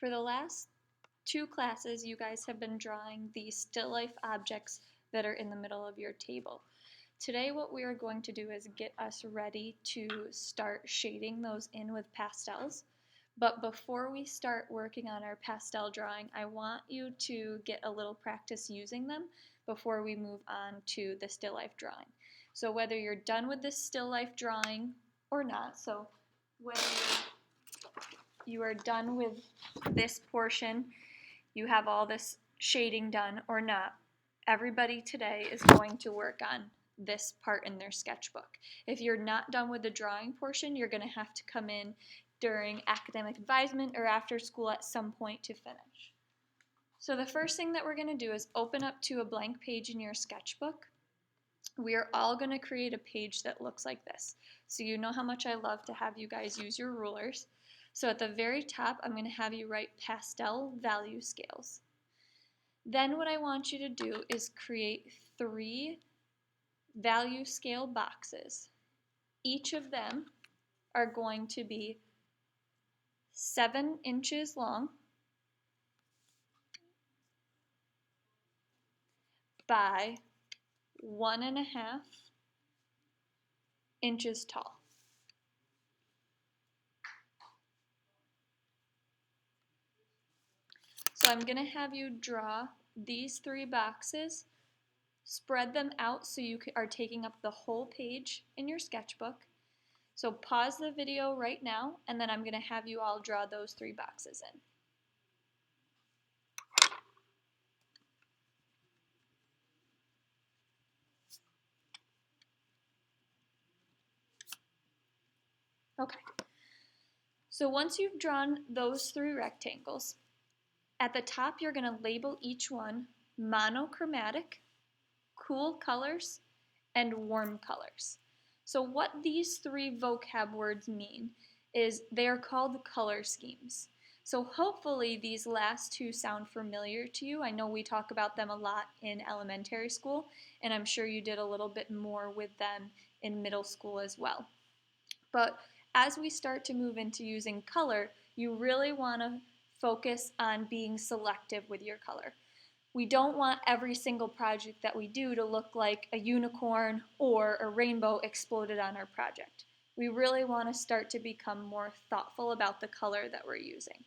For the last two classes, you guys have been drawing the still life objects that are in the middle of your table. Today what we are going to do is get us ready to start shading those in with pastels. But before we start working on our pastel drawing, I want you to get a little practice using them before we move on to the still life drawing. So whether you're done with this still life drawing or not, so whether you are done with this portion, you have all this shading done or not, everybody today is going to work on this part in their sketchbook. If you're not done with the drawing portion, you're going to have to come in during academic advisement or after school at some point to finish. So the first thing that we're going to do is open up to a blank page in your sketchbook. We are all going to create a page that looks like this. So you know how much I love to have you guys use your rulers. So at the very top, I'm going to have you write pastel value scales. Then what I want you to do is create 3 value scale boxes. Each of them are going to be 7 inches long by 1.5 inches tall. So I'm going to have you draw these 3 boxes, spread them out so you are taking up the whole page in your sketchbook. So pause the video right now, and then I'm going to have you all draw those 3 boxes in. Okay, so once you've drawn those 3 rectangles, at the top you're going to label each one monochromatic, cool colors, and warm colors. So what these 3 vocab words mean is they are called color schemes. So hopefully these last 2 sound familiar to you. I know we talk about them a lot in elementary school, and I'm sure you did a little bit more with them in middle school as well. But as we start to move into using color, you really want to focus on being selective with your color. We don't want every single project that we do to look like a unicorn or a rainbow exploded on our project. We really want to start to become more thoughtful about the color that we're using.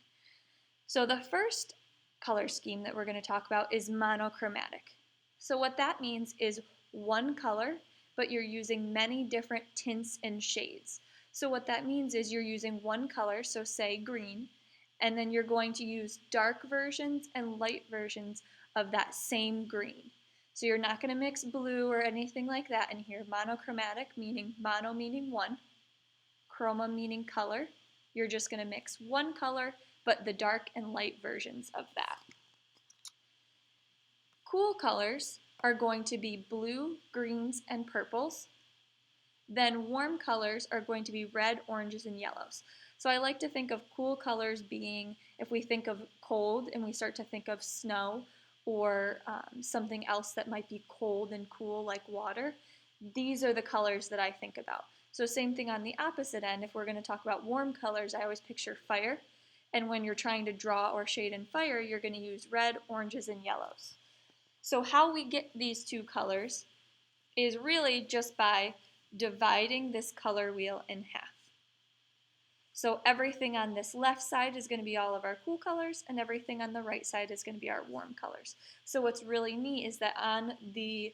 So the first color scheme that we're going to talk about is monochromatic. So what that means is one color, but you're using many different tints and shades. So what that means is you're using one color, so say green, and then you're going to use dark versions and light versions of that same green. So you're not going to mix blue or anything like that in here. Monochromatic meaning mono meaning one, chroma meaning color. You're just going to mix one color, but the dark and light versions of that. Cool colors are going to be blue, greens, and purples. Then warm colors are going to be red, oranges, and yellows. So I like to think of cool colors being, if we think of cold and we start to think of snow or something else that might be cold and cool like water, these are the colors that I think about. So same thing on the opposite end. If we're going to talk about warm colors, I always picture fire. And when you're trying to draw or shade in fire, you're going to use red, oranges, and yellows. So how we get these 2 colors is really just by dividing this color wheel in half. So everything on this left side is going to be all of our cool colors, and everything on the right side is going to be our warm colors. So what's really neat is that on the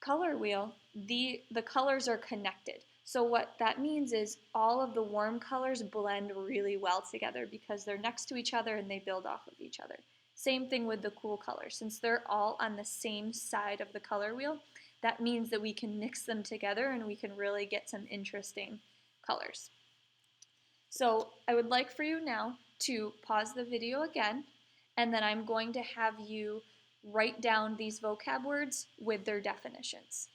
color wheel, the colors are connected. So what that means is all of the warm colors blend really well together because they're next to each other and they build off of each other. Same thing with the cool colors. Since they're all on the same side of the color wheel, that means that we can mix them together and we can really get some interesting colors. So I would like for you now to pause the video again, and then I'm going to have you write down these vocab words with their definitions.